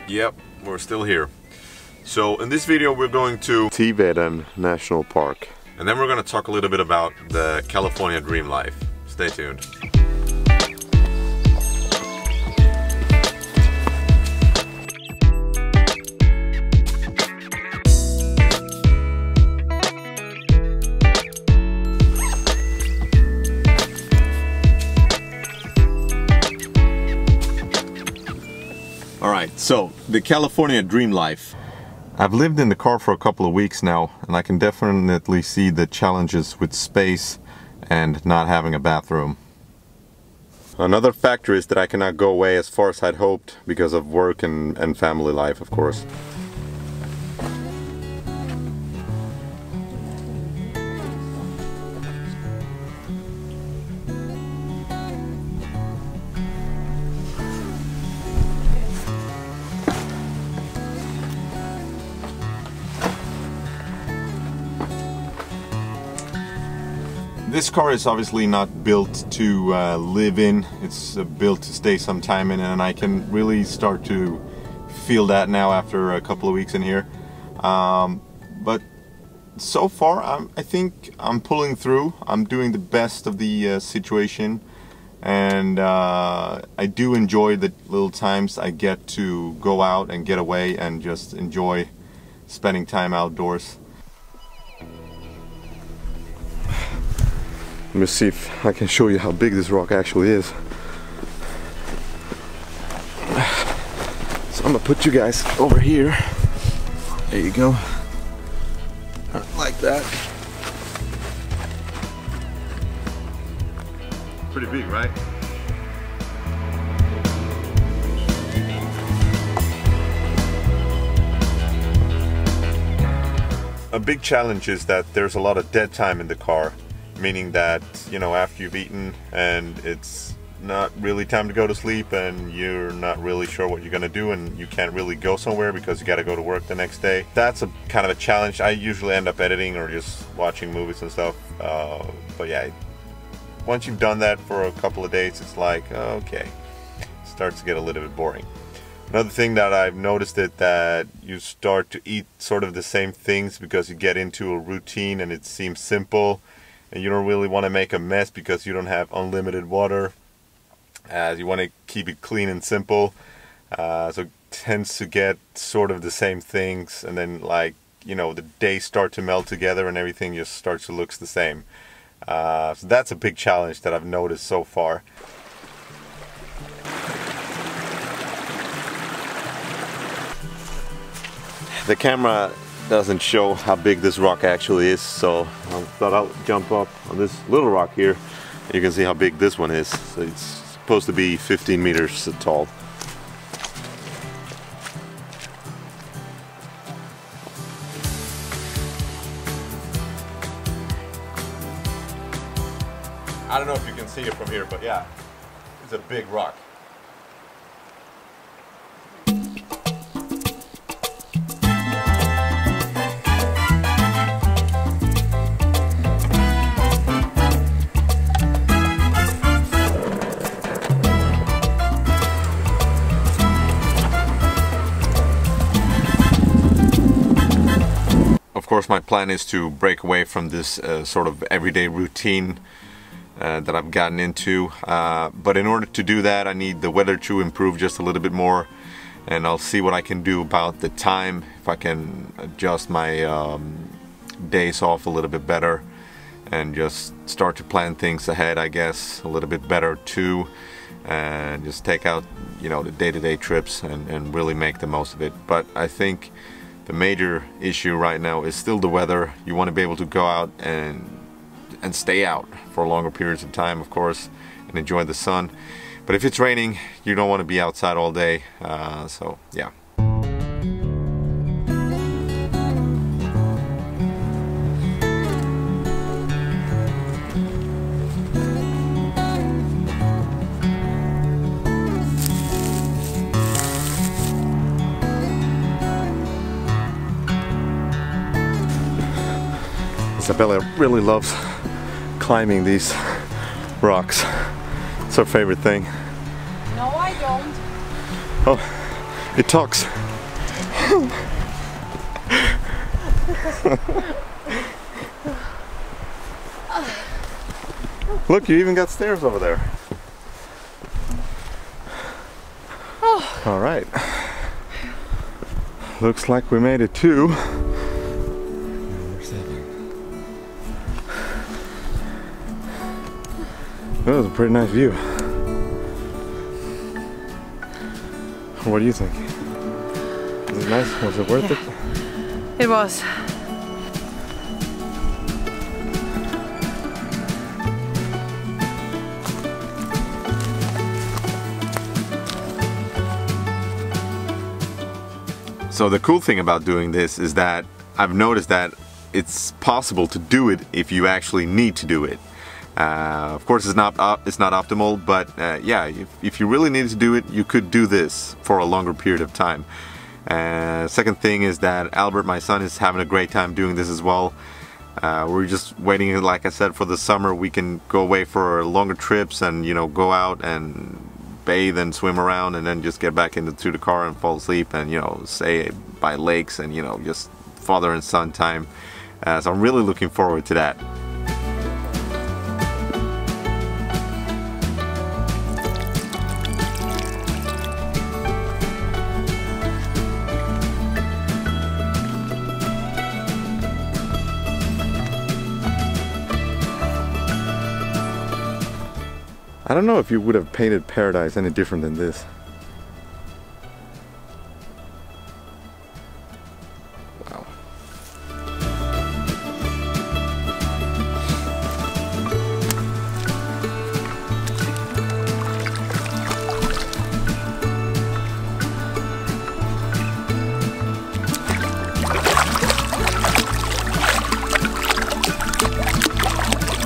Yep, we're still here. So in this video we're going to Tiveden National Park. And then we're going to talk a little bit about the California dream life. Stay tuned. Alright, so the California dream life. I've lived in the car for a couple of weeks now, and I can definitely see the challenges with space and not having a bathroom. Another factor is that I cannot go away as far as I'd hoped because of work and family life, of course. This car is obviously not built to live in, it's built to stay some time in, and I can really start to feel that now after a couple of weeks in here. But so far I think I'm pulling through. I'm doing the best of the situation, and I do enjoy the little times I get to go out and get away and just enjoy spending time outdoors. Let me see if I can show you how big this rock actually is. So I'm gonna put you guys over here. There you go. Like that. Pretty big, right? A big challenge is that there's a lot of dead time in the car. Meaning that, you know, after you've eaten and it's not really time to go to sleep and you're not really sure what you're gonna do and you can't really go somewhere because you gotta go to work the next day. That's a kind of a challenge. I usually end up editing or just watching movies and stuff. But yeah, once you've done that for a couple of days, it's like, okay, it starts to get a little bit boring. Another thing that I've noticed is that you start to eat sort of the same things because you get into a routine and it seems simple. And you don't really want to make a mess because you don't have unlimited water. You want to keep it clean and simple. So it tends to get sort of the same things, and then, like, you know, the days start to meld together and everything just starts to look the same. So that's a big challenge that I've noticed so far. The camera doesn't show how big this rock actually is, so I thought I'll jump up on this little rock here. You can see how big this one is. So it's supposed to be 15 meters tall. I don't know if you can see it from here, but yeah, it's a big rock. Of course, my plan is to break away from this sort of everyday routine that I've gotten into, but in order to do that I need the weather to improve just a little bit more, and I'll see what I can do about the time, if I can adjust my days off a little bit better and just start to plan things ahead, I guess, a little bit better too, and just take out, you know, the day-to-day trips and really make the most of it. But I think the major issue right now is still the weather. You want to be able to go out and stay out for longer periods of time, of course, and enjoy the sun. But if it's raining, you don't want to be outside all day. So yeah. Isabella really loves climbing these rocks. It's her favorite thing. No, I don't. Oh, It talks. Look, you even got stairs over there. Oh. All right. Looks like we made it to that was a pretty nice view. What do you think? Was it nice? Was it worth it? It was. So the cool thing about doing this is that I've noticed that it's possible to do it if you actually need to do it. Of course, it's not optimal, but yeah, if you really needed to do it, you could do this for a longer period of time. Second thing is that Albert, my son, is having a great time doing this as well. We're just waiting, like I said, for the summer. We can go away for longer trips and, you know, go out and bathe and swim around and then just get back into the car and fall asleep and, you know, stay by lakes and, you know, just father and son time. So I'm really looking forward to that. I don't know if you would have painted paradise any different than this. Wow.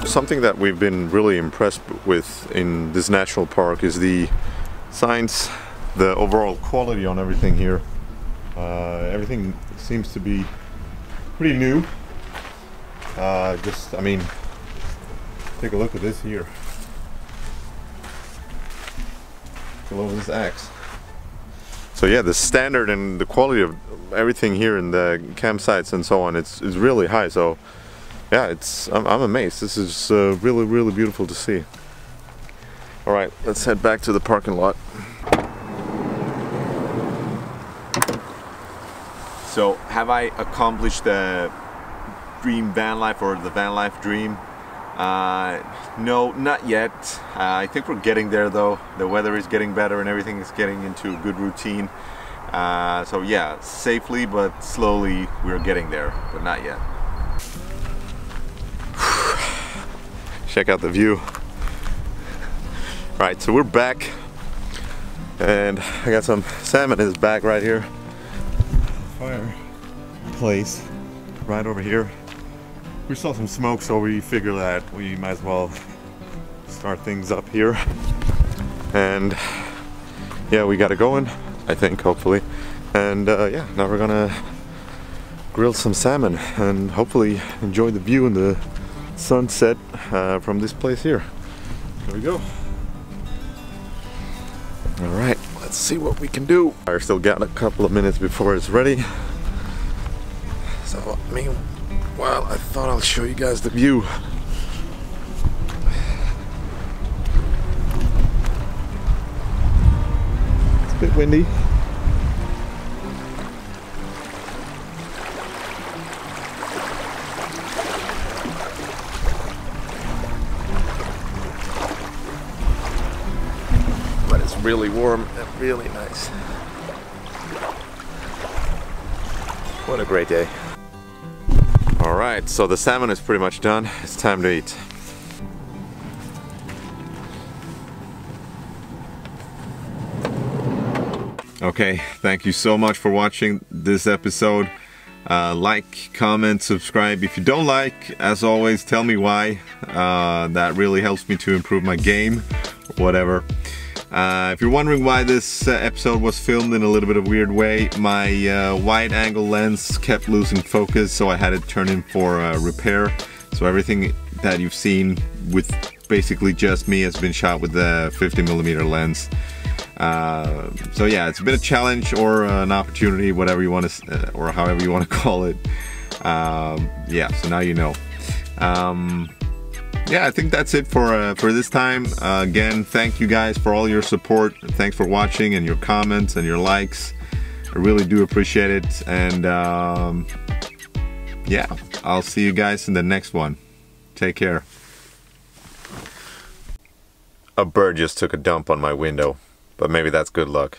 Something that we've been really impressed with in this national park is the signs, the overall quality on everything here. Everything seems to be pretty new. I mean, take a look at this here. Below this axe. So yeah, the standard and the quality of everything here in the campsites and so on, it's really high. So yeah, I'm amazed. This is really, really beautiful to see. All right, let's head back to the parking lot. So, have I accomplished the dream van life or the van life dream? No, not yet. I think we're getting there though. The weather is getting better and everything is getting into a good routine. So yeah, safely but slowly we're getting there, but not yet. Check out the view. Right, so we're back and I got some salmon in his bag right here. Fireplace right over here. We saw some smoke, so we figured that we might as well start things up here. And yeah, we got it going, I think, hopefully. And yeah, now we're gonna grill some salmon and hopefully enjoy the view and the sunset from this place here. There we go. All right, let's see what we can do. I still got a couple of minutes before it's ready. So meanwhile, I thought I'll show you guys the view. It's a bit windy. Really warm and really nice. What a great day. All right, so the salmon is pretty much done. It's time to eat. Okay, thank you so much for watching this episode. Like, comment, subscribe. If you don't like, as always, tell me why. That really helps me to improve my game, whatever. If you're wondering why this episode was filmed in a little bit of a weird way, my wide angle lens kept losing focus, so I had it turn in for repair. So everything that you've seen with basically just me has been shot with the 50mm lens. So yeah, it's been a challenge or an opportunity, whatever you want to, or however you want to call it. Yeah, so now you know. Yeah, I think that's it for this time. Again, thank you guys for all your support. Thanks for watching and your comments and your likes. I really do appreciate it. And yeah, I'll see you guys in the next one. Take care. A bird just took a dump on my window, but maybe that's good luck.